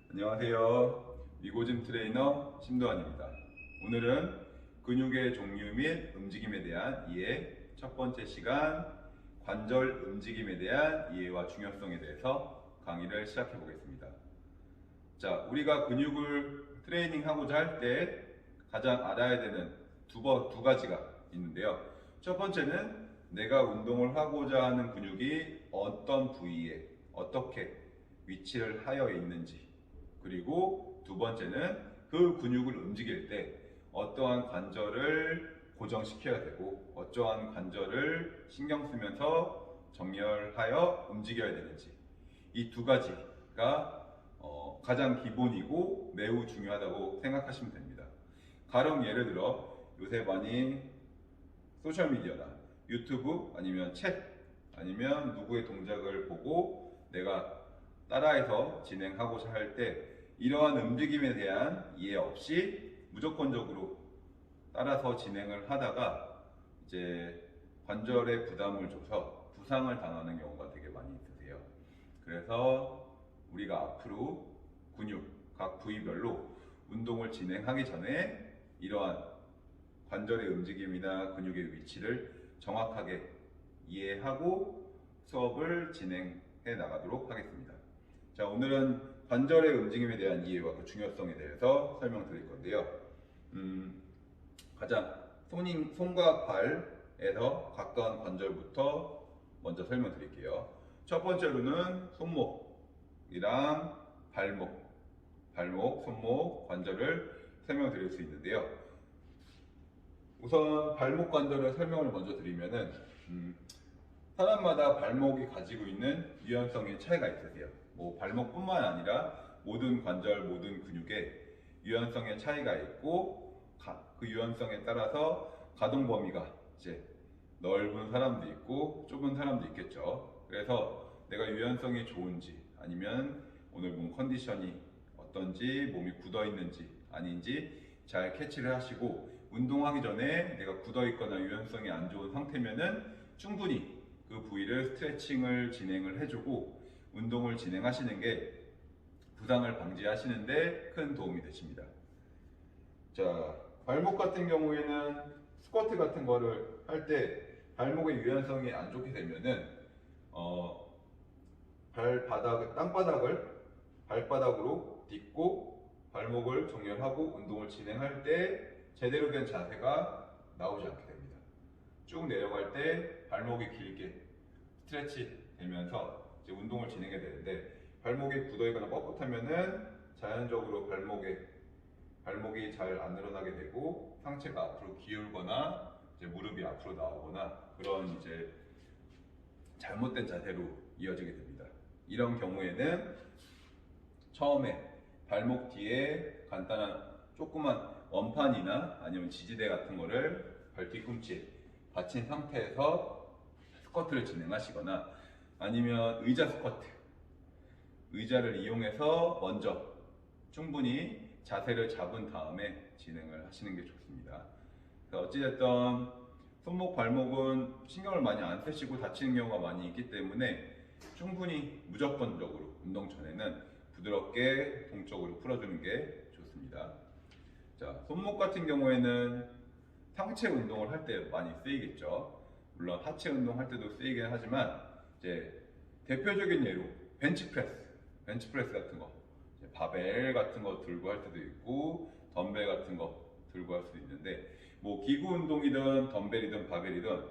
안녕하세요. 위고짐 트레이너 심도환입니다. 오늘은 근육의 종류 및 움직임에 대한 이해, 첫 번째 시간 관절 움직임에 대한 이해와 중요성에 대해서 강의를 시작해 보겠습니다. 자, 우리가 근육을 트레이닝하고자 할 때 가장 알아야 되는 두 가지가 있는데요. 첫 번째는 내가 운동을 하고자 하는 근육이 어떤 부위에 어떻게 위치를 하여 있는지, 그리고 두 번째는 그 근육을 움직일 때 어떠한 관절을 고정시켜야 되고 어떠한 관절을 신경 쓰면서 정렬하여 움직여야 되는지, 이 두 가지가 가장 기본이고 매우 중요하다고 생각하시면 됩니다. 가령 예를 들어 요새 많이 소셜미디어나 유튜브 아니면 책 아니면 누구의 동작을 보고 내가 따라해서 진행하고자 할 때 이러한 움직임에 대한 이해 없이 무조건적으로 따라서 진행을 하다가 이제 관절에 부담을 줘서 부상을 당하는 경우가 되게 많이 있으세요. 그래서 우리가 앞으로 근육 각 부위별로 운동을 진행하기 전에 이러한 관절의 움직임이나 근육의 위치를 정확하게 이해하고 수업을 진행해 나가도록 하겠습니다. 자, 오늘은 관절의 움직임에 대한 이해와 그 중요성에 대해서 설명드릴 건데요. 가장 손과 발에서 가까운 관절부터 먼저 설명드릴게요. 첫 번째로는 손목이랑 발목, 손목 관절을 설명드릴 수 있는데요. 우선 발목 관절을 설명을 먼저 드리면은 사람마다 발목이 가지고 있는 유연성의 차이가 있으세요. 뭐 발목뿐만 아니라 모든 관절, 모든 근육에 유연성의 차이가 있고 그 유연성에 따라서 가동 범위가 이제 넓은 사람도 있고 좁은 사람도 있겠죠. 그래서 내가 유연성이 좋은지 아니면 오늘 몸 컨디션이 어떤지, 몸이 굳어 있는지 아닌지 잘 캐치를 하시고 운동하기 전에 내가 굳어 있거나 유연성이 안 좋은 상태면은 충분히 그 부위를 스트레칭을 진행을 해주고 운동을 진행하시는 게 부상을 방지하시는데 큰 도움이 되십니다. 자, 발목 같은 경우에는 스쿼트 같은 거를 할 때 발목의 유연성이 안 좋게 되면은 땅바닥을 발바닥으로 딛고 발목을 정렬하고 운동을 진행할 때 제대로 된 자세가 나오지 않게 됩니다. 쭉 내려갈 때 발목이 길게 스트레치 되면서 이제 운동을 진행해야 되는데 발목이 굳어있거나 뻣뻣하면은 자연적으로 발목이 잘 안 늘어나게 되고 상체가 앞으로 기울거나 이제 무릎이 앞으로 나오거나 그런 이제 잘못된 자세로 이어지게 됩니다. 이런 경우에는 처음에 발목 뒤에 간단한 조그만 원판이나 아니면 지지대 같은 거를 발 뒤꿈치에 받친 상태에서 스쿼트를 진행하시거나 아니면 의자 스쿼트, 의자를 이용해서 먼저 충분히 자세를 잡은 다음에 진행을 하시는 게 좋습니다. 어찌됐든 손목, 발목은 신경을 많이 안 쓰시고 다치는 경우가 많이 있기 때문에 충분히 무조건적으로 운동 전에는 부드럽게 동적으로 풀어주는 게 좋습니다. 자, 손목 같은 경우에는 상체 운동을 할 때 많이 쓰이겠죠. 물론 하체 운동할 때도 쓰이긴 하지만 이제 대표적인 예로 벤치프레스 같은 거, 바벨 같은 거 들고 할 때도 있고 덤벨 같은 거 들고 할 수도 있는데 뭐 기구 운동이든 덤벨이든 바벨이든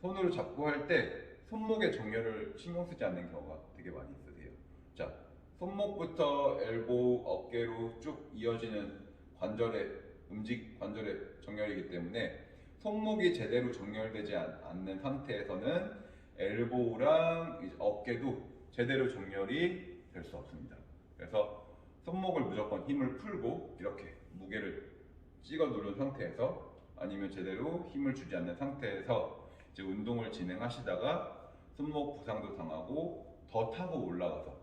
손으로 잡고 할 때 손목의 정렬을 신경 쓰지 않는 경우가 되게 많이 있으세요. 자, 손목부터 엘보, 어깨로 쭉 이어지는 관절의 정렬이기 때문에 손목이 제대로 정렬되지 않는 상태에서는 엘보랑 어깨도 제대로 정렬이 될 수 없습니다. 그래서 손목을 무조건 힘을 풀고 이렇게 무게를 찍어 누른 상태에서 아니면 제대로 힘을 주지 않는 상태에서 이제 운동을 진행하시다가 손목 부상도 당하고 더 타고 올라가서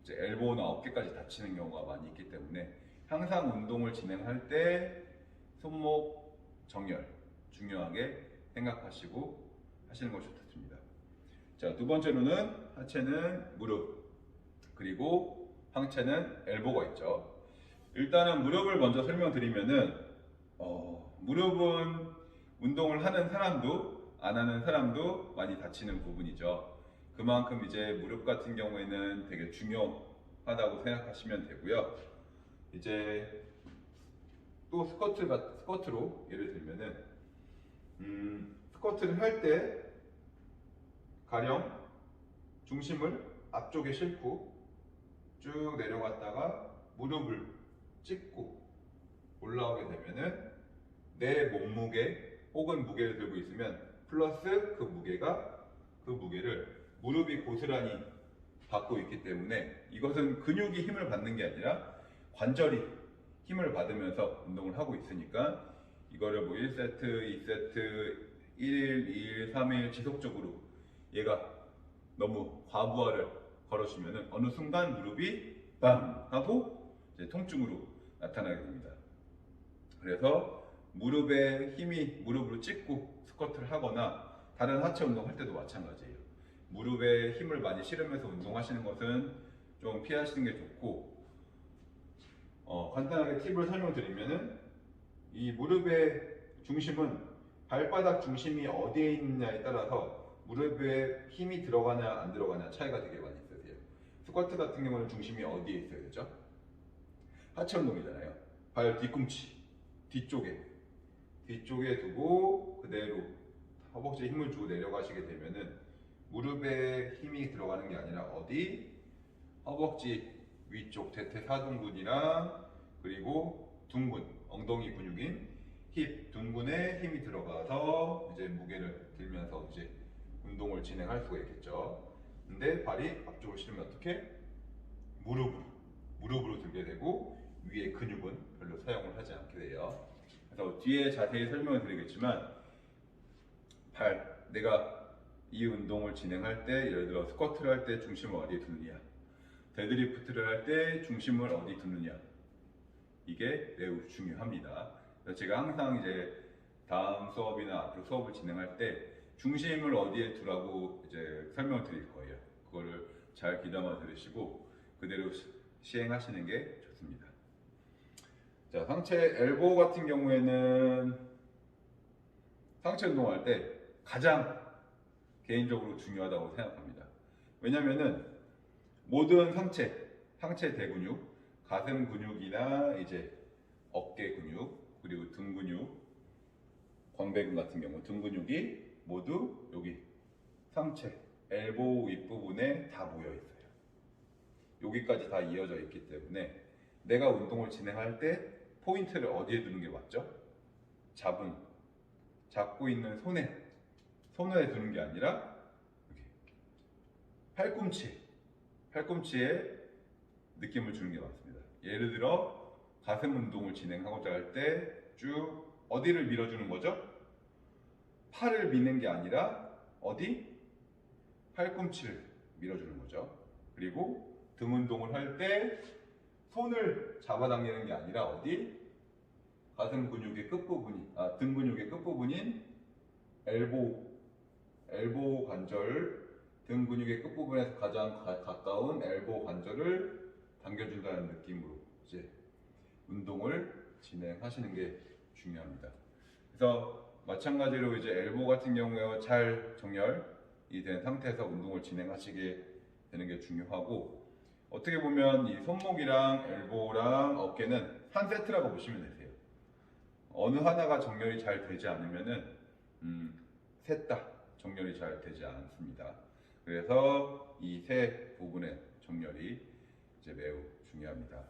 이제 엘보나 어깨까지 다치는 경우가 많이 있기 때문에 항상 운동을 진행할 때 손목 정렬 중요하게 생각하시고 하시는 것이 좋습니다. 자, 두 번째로는 하체는 무릎, 그리고 상체는 엘보가 있죠. 일단은 무릎을 먼저 설명드리면은 무릎은 운동을 하는 사람도 안 하는 사람도 많이 다치는 부분이죠. 그만큼 이제 무릎 같은 경우에는 되게 중요하다고 생각하시면 되고요. 이제 또 스쿼트로 예를 들면은 스쿼트를 할 때 가령 중심을 앞쪽에 싣고 쭉 내려갔다가 무릎을 찍고 올라오게 되면은 내 몸무게 혹은 무게를 들고 있으면 플러스 그 무게를 무릎이 고스란히 받고 있기 때문에 이것은 근육이 힘을 받는 게 아니라 관절이 힘을 받으면서 운동을 하고 있으니까 이거를 뭐 1세트, 2세트, 1일, 2일, 3일 지속적으로 얘가 너무 과부하를 걸어주면은 어느 순간 무릎이 빵 하고 이제 통증으로 나타나게 됩니다. 그래서 무릎에 힘이 무릎으로 찍고 스쿼트를 하거나 다른 하체 운동 할 때도 마찬가지예요. 무릎에 힘을 많이 실으면서 운동하시는 것은 좀 피하시는 게 좋고, 간단하게 팁을 설명드리면은 이 무릎의 중심은 발바닥 중심이 어디에 있느냐에 따라서 무릎에 힘이 들어가냐 안 들어가냐 차이가 되게 많이 있으세요. 스쿼트 같은 경우는 중심이 어디에 있어야 되죠? 하체 운동이잖아요. 발 뒤꿈치 뒤쪽에 두고 그대로 허벅지에 힘을 주고 내려가시게 되면은 무릎에 힘이 들어가는 게 아니라 어디? 허벅지 위쪽 대퇴사둔근이랑 그리고 둔근, 엉덩이 근육인 힙, 둔근에 힘이 들어가서 이제 무게를 들면서 이제 운동을 진행할 수가 있겠죠. 근데 발이 앞쪽으로 실으면 어떻게? 무릎으로 들게 되고 위에 근육은 별로 사용을 하지 않게 돼요. 그래서 뒤에 자세히 설명을 드리겠지만 내가 이 운동을 진행할 때 예를 들어 스쿼트를 할 때 중심을 어디에 두느냐, 데드리프트를 할 때 중심을 어디 두느냐, 이게 매우 중요합니다. 그래서 제가 항상 이제 다음 수업이나 앞으로 수업을 진행할 때 중심을 어디에 두라고 이제 설명을 드릴 거예요. 그거를 잘 귀담아 들으시고 그대로 시행하시는 게 좋습니다. 자, 상체 엘보 같은 경우에는 상체 운동할 때 가장 개인적으로 중요하다고 생각합니다. 왜냐면은 모든 상체 대근육, 가슴 근육이나 이제 어깨 근육, 그리고 등 근육, 광배근 같은 경우 등 근육이 모두 여기 상체, 엘보 윗부분에 다 모여 있어요. 여기까지 다 이어져 있기 때문에 내가 운동을 진행할 때 포인트를 어디에 두는 게 맞죠? 잡고 있는 손에 두는 게 아니라 이렇게 팔꿈치에 느낌을 주는 게 맞습니다. 예를 들어 가슴 운동을 진행하고자 할 때 쭉 어디를 밀어주는 거죠? 팔을 미는 게 아니라 어디? 팔꿈치를 밀어주는 거죠. 그리고 등 운동을 할 때 손을 잡아당기는 게 아니라 어디? 가슴 근육의 끝부분이, 등 근육의 끝부분인 엘보 관절, 등 근육의 끝부분에서 가장 가까운 엘보 관절을 당겨준다는 느낌으로 이제 운동을 진행하시는 게 중요합니다. 그래서 마찬가지로 이제 엘보 같은 경우에 잘 정렬이 된 상태에서 운동을 진행하시게 되는 게 중요하고, 어떻게 보면 이 손목이랑 엘보랑 어깨는 한 세트라고 보시면 되세요. 어느 하나가 정렬이 잘 되지 않으면은 셋 다 정렬이 잘 되지 않습니다. 그래서 이 세 부분의 정렬이 이제 매우 중요합니다.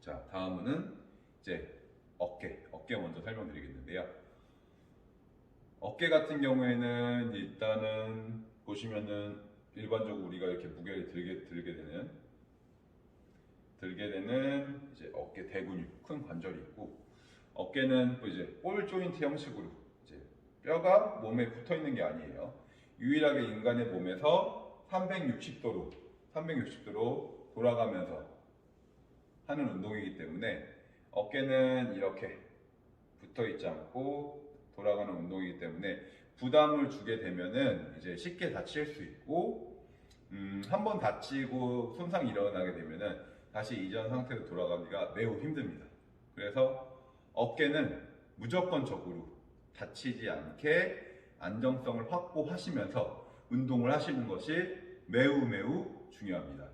자, 다음은 이제 어깨 먼저 설명드리겠는데요. 어깨 같은 경우에는 일단은 보시면은 일반적으로 우리가 이렇게 무게를 들게 되는 이제 어깨 대근육, 큰 관절이 있고, 어깨는 또 이제 볼 조인트 형식으로 이제 뼈가 몸에 붙어 있는 게 아니에요. 유일하게 인간의 몸에서 360도로 돌아가면서 하는 운동이기 때문에 어깨는 이렇게 붙어 있지 않고 돌아가는 운동이기 때문에 부담을 주게 되면은 이제 쉽게 다칠 수 있고, 한번 다치고 손상이 일어나게 되면은 다시 이전 상태로 돌아가기가 매우 힘듭니다. 그래서 어깨는 무조건적으로 다치지 않게 안정성을 확보하시면서 운동을 하시는 것이 매우 매우 중요합니다.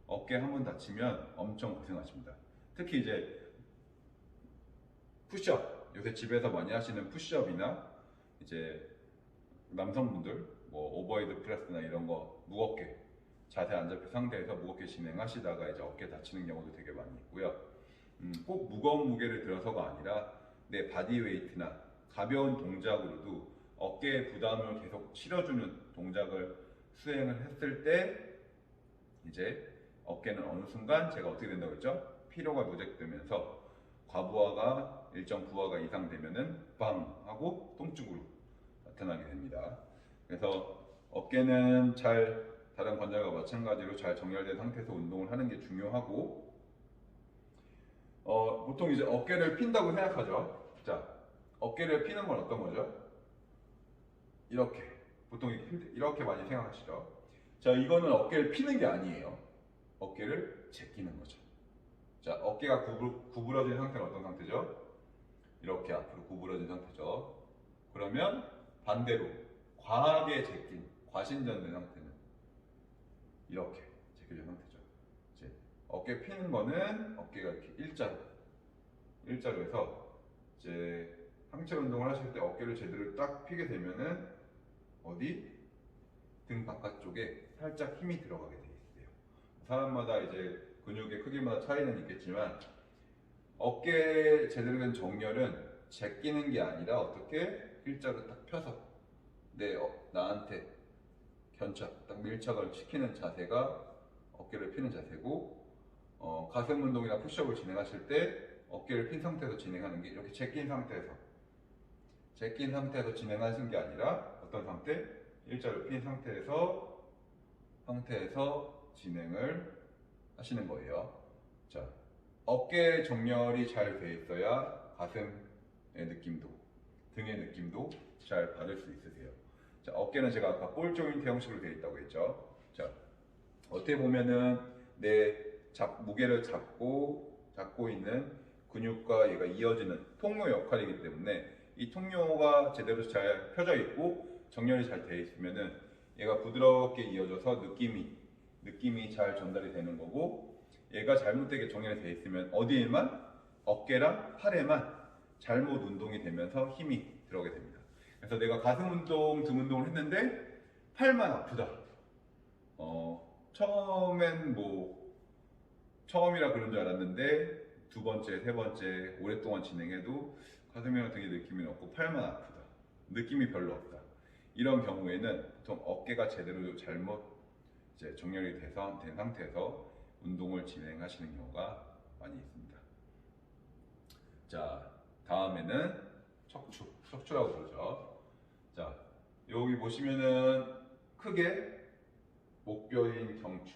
어깨 한번 다치면 엄청 고생하십니다. 특히 이제 푸시업, 요새 집에서 많이 하시는 푸시업이나 이제 남성분들 뭐 오버헤드 프레스나 이런 거 무겁게 자세 안 잡힌 상태에서 무겁게 진행하시다가 이제 어깨 다치는 경우도 되게 많이 있고요. 꼭 무거운 무게를 들어서가 아니라 내 바디 웨이트나 가벼운 동작으로도 어깨의 부담을 계속 실어주는 동작을 수행을 했을 때 이제 어깨는 어느 순간 제가 어떻게 된다고 했죠? 피로가 누적되면서 과부하가 일정 부하가 이상 되면은 빵 하고 통증으로 나타나게 됩니다. 그래서 어깨는 잘 다른 관절과 마찬가지로 잘 정렬된 상태에서 운동을 하는 게 중요하고, 보통 이제 어깨를 핀다고 생각하죠. 자, 어깨를 피는 건 어떤 거죠? 이렇게 보통 이렇게 많이 생각하시죠. 자, 이거는 어깨를 피는 게 아니에요. 어깨를 제끼는 거죠. 자, 어깨가 구부러진 상태는 어떤 상태죠? 이렇게 앞으로 구부러진 상태죠. 그러면 반대로 과하게 제낀, 과신전된 상태는 이렇게 제껴진 상태죠. 이제 어깨 피는 거는 어깨가 이렇게 일자로 해서 이제 상체 운동을 하실 때 어깨를 제대로 딱 피게 되면은 어디? 등 바깥쪽에 살짝 힘이 들어가게 돼 있어요. 사람마다 이제 근육의 크기마다 차이는 있겠지만 어깨 제대로 된 정렬은 제끼는 게 아니라 어떻게 일자로 딱 펴서 나한테 딱 밀착을 시키는 자세가 어깨를 피는 자세고, 가슴 운동이나 푸시업을 진행하실 때 어깨를 핀 상태에서 진행하는 게 이렇게 제낀 상태에서 진행하시는 게 아니라 어떤 상태? 일자로 핀 상태에서 진행을 하시는 거예요. 자, 어깨 정렬이 잘 돼 있어야 가슴의 느낌도, 등의 느낌도 잘 받을 수 있으세요. 자, 어깨는 제가 아까 볼 조인트 형식으로 되어 있다고 했죠. 자, 어떻게 보면은 무게를 잡고 있는 근육과 얘가 이어지는 통로 역할이기 때문에 이 통로가 제대로 잘 펴져 있고 정렬이 잘 되어 있으면은 얘가 부드럽게 이어져서 느낌이 잘 전달이 되는 거고, 얘가 잘못되게 정렬이 되어 있으면 어깨랑 팔에만 잘못 운동이 되면서 힘이 들어오게 됩니다. 그래서 내가 가슴 운동, 등 운동을 했는데 팔만 아프다. 처음이라 그런 줄 알았는데 두 번째, 세 번째 오랫동안 진행해도 가슴이랑 등의 느낌이 없고 팔만 아프다. 느낌이 별로 없다. 이런 경우에는 보통 어깨가 제대로 잘못 이제 정렬이 된 상태에서 운동을 진행하시는 경우가 많이 있습니다. 자, 다음에는 척추라고 그러죠. 자, 여기 보시면은 크게 목뼈인 경추,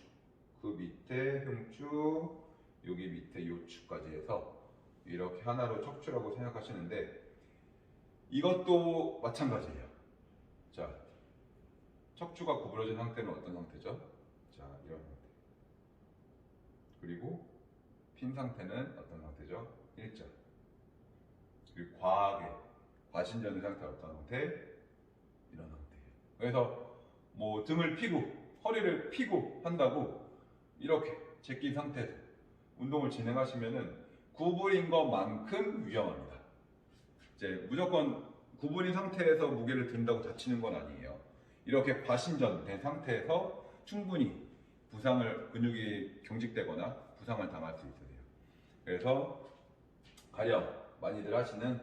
그 밑에 흉추, 여기 밑에 요추까지 해서 이렇게 하나로 척추라고 생각하시는데, 이것도 마찬가지예요. 자, 척추가 구부러진 상태는 어떤 상태죠? 자, 이런 상태. 그리고 핀 상태는 어떤 상태죠? 일자. 그리고 과신전의 상태가 어떤 상태? 이런 상태예요. 그래서 뭐 등을 피고 허리를 피고 한다고 이렇게 제낀 상태에서 운동을 진행하시면은 구부린 것만큼 위험합니다. 이제 무조건 구부린 상태에서 무게를 든다고 다치는 건 아니에요. 이렇게 과신전된 상태에서 충분히 근육이 경직되거나 부상을 당할 수 있어요. 그래서 가령 많이들 하시는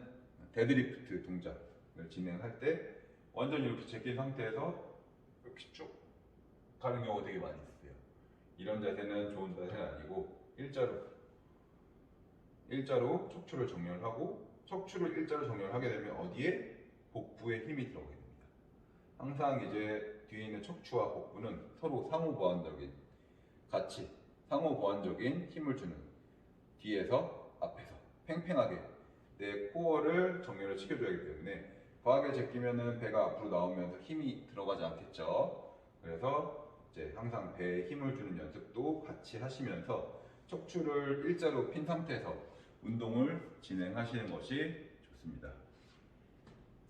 데드리프트 동작을 진행할 때 완전 이렇게 제낀 상태에서 이렇게 쭉 가는 경우가 되게 많이 있어요. 이런 자세는 좋은 자세는 아니고 일자로 척추를 정렬하고, 척추를 일자로 정렬하게 되면 어디에? 복부에 힘이 들어오게 됩니다. 항상 이제 뒤에 있는 척추와 복부는 서로 상호 보완적인 힘을 주는, 뒤에서 앞에서 팽팽하게 내 코어를 정렬을 시켜줘야 하기 때문에 과하게 제끼면은 배가 앞으로 나오면서 힘이 들어가지 않겠죠. 그래서 이제 항상 배에 힘을 주는 연습도 같이 하시면서 척추를 일자로 핀 상태에서 운동을 진행하시는 것이 좋습니다.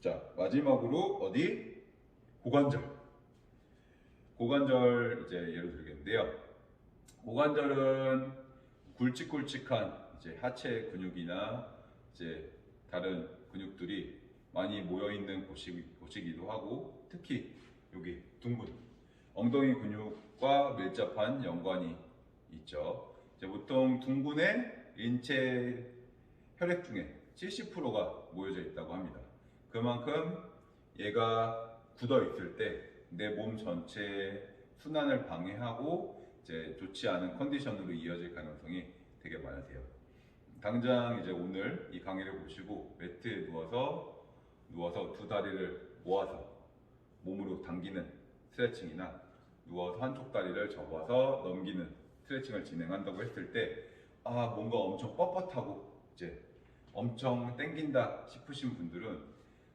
자, 마지막으로 어디? 고관절. 고관절 이제 예로 들겠는데요. 고관절은 굵직굵직한 이제 하체 근육이나 이제 다른 근육들이 많이 모여 있는 곳이기도 하고, 특히 여기 둥근 엉덩이 근육과 밀접한 연관이 있죠. 이제 보통 둥근의 인체 혈액 중에 70%가 모여져 있다고 합니다. 그만큼 얘가 굳어 있을 때 내 몸 전체의 순환을 방해하고 이제 좋지 않은 컨디션으로 이어질 가능성이 되게 많으세요. 당장 이제 오늘 이 강의를 보시고 매트에 누워서 두 다리를 모아서 몸으로 당기는 스트레칭이나 누워서 한쪽 다리를 접어서 넘기는 스트레칭을 진행한다고 했을 때 뭔가 엄청 뻣뻣하고 이제 엄청 땡긴다 싶으신 분들은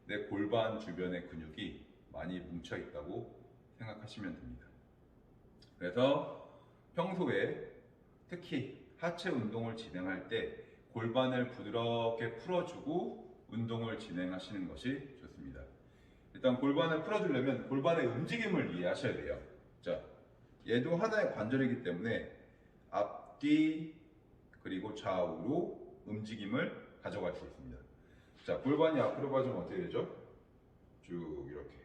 내 골반 주변의 근육이 많이 뭉쳐 있다고 생각하시면 됩니다. 그래서 평소에 특히 하체 운동을 진행할 때 골반을 부드럽게 풀어주고 운동을 진행하시는 것이 좋습니다. 일단 골반을 풀어주려면 골반의 움직임을 이해하셔야 돼요. 자, 얘도 하나의 관절이기 때문에 앞뒤 그리고 좌우로 움직임을 가져갈 수 있습니다. 자, 골반이 앞으로 빠지면 어떻게 되죠? 쭉 이렇게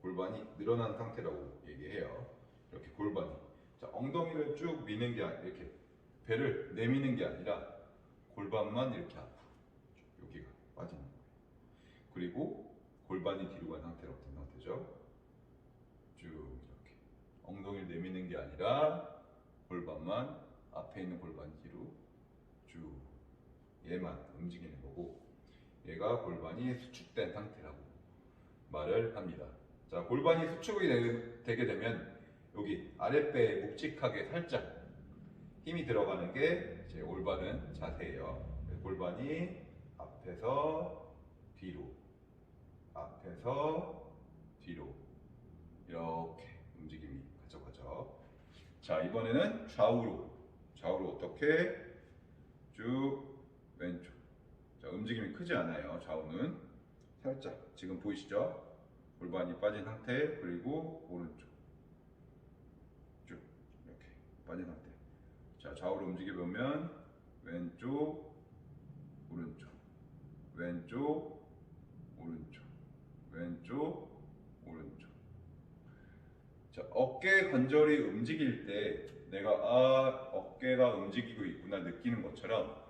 골반이 늘어난 상태라고 얘기해요. 이렇게 골반이. 자, 엉덩이를 쭉 미는 게 아니라 이렇게 배를 내미는 게 아니라 골반만 이렇게 앞으로 여기가 빠지는 거예요. 그리고 골반이 뒤로 간 상태로 어떤 상태죠? 쭉 이렇게 엉덩이를 내미는 게 아니라 골반만 앞에 있는 골반 뒤로 쭉 얘만 움직이는 거고, 얘가 골반이 수축된 상태라고 말을 합니다. 자, 골반이 수축이 되게 되면 여기 아랫배에 묵직하게 살짝 힘이 들어가는 게 제 올바른 자세예요. 골반이 앞에서 뒤로, 앞에서 뒤로 이렇게 움직임이 가져가죠. 자, 이번에는 좌우로 어떻게 쭉 왼쪽. 자, 움직임이 크지 않아요. 좌우는 살짝 지금 보이시죠? 골반이 빠진 상태, 그리고 오른쪽 쭉 이렇게 빠진 상태. 자, 좌우로 움직여보면 왼쪽, 오른쪽, 왼쪽, 오른쪽, 왼쪽, 오른쪽. 자, 어깨 관절이 움직일 때 내가 어깨가 움직이고 있구나 느끼는 것처럼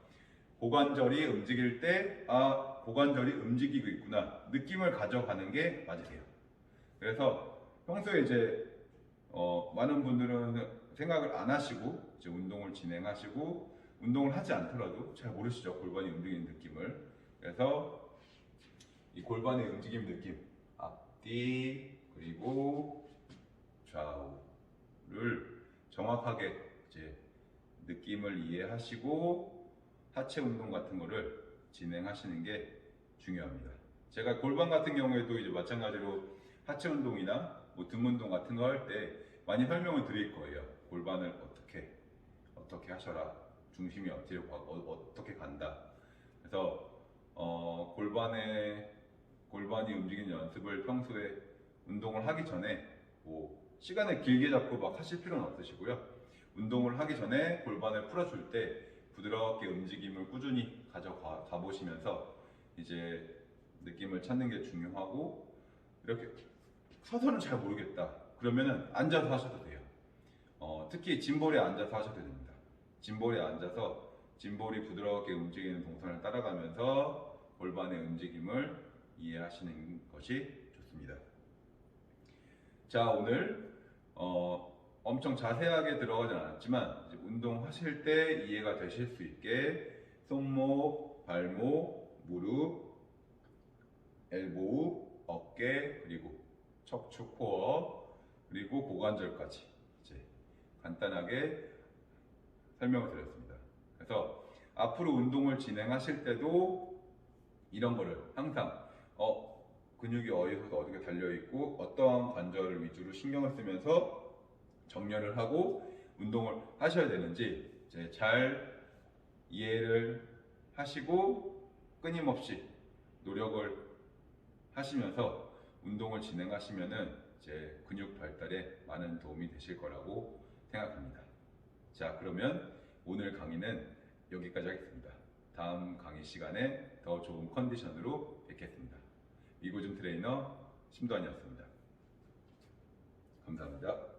고관절이 움직일 때 고관절이 움직이고 있구나 느낌을 가져가는 게 맞으세요. 그래서 평소에 이제 많은 분들은 생각을 안 하시고 이제 운동을 진행하시고 운동을 하지 않더라도 잘 모르시죠, 골반이 움직이는 느낌을. 그래서 이 골반의 움직임 느낌, 앞뒤 그리고 좌우를 정확하게 이제 느낌을 이해하시고 하체 운동 같은 거를 진행하시는 게 중요합니다. 제가 골반 같은 경우에도 이제 마찬가지로 하체 운동이나 뭐 등 운동 같은 거 할 때 많이 설명을 드릴 거예요. 골반을 어떻게 하셔라, 중심이 어떻게 간다. 그래서 골반이 움직이는 연습을 평소에 운동을 하기 전에 뭐 시간을 길게 잡고 막 하실 필요는 없으시고요. 운동을 하기 전에 골반을 풀어줄 때 부드럽게 움직임을 꾸준히 가져가 보시면서 이제 느낌을 찾는 게 중요하고, 이렇게 서서는 잘 모르겠다 그러면은 앉아서 하셔도 돼요. 특히 짐볼에 앉아서 하셔도 됩니다. 짐볼에 앉아서 짐볼이 부드럽게 움직이는 동선을 따라가면서 골반의 움직임을 이해하시는 것이 좋습니다. 자, 오늘 엄청 자세하게 들어가진 않았지만 이제 운동하실 때 이해가 되실 수 있게 손목, 발목, 무릎, 엘보우, 어깨, 그리고 척추, 코어, 그리고 고관절까지 이제 간단하게 설명을 드렸습니다. 그래서 앞으로 운동을 진행하실 때도 이런 거를 항상 근육이 어디서 어디가 달려 있고 어떠한 관절을 위주로 신경을 쓰면서 정렬을 하고 운동을 하셔야 되는지 이제 잘 이해를 하시고 끊임없이 노력을 하시면서 운동을 진행하시면은 이제 근육 발달에 많은 도움이 되실 거라고 생각합니다. 자, 그러면 오늘 강의는 여기까지 하겠습니다. 다음 강의 시간에 더 좋은 컨디션으로 뵙겠습니다. 미고즘 트레이너 심도환이었습니다. 감사합니다.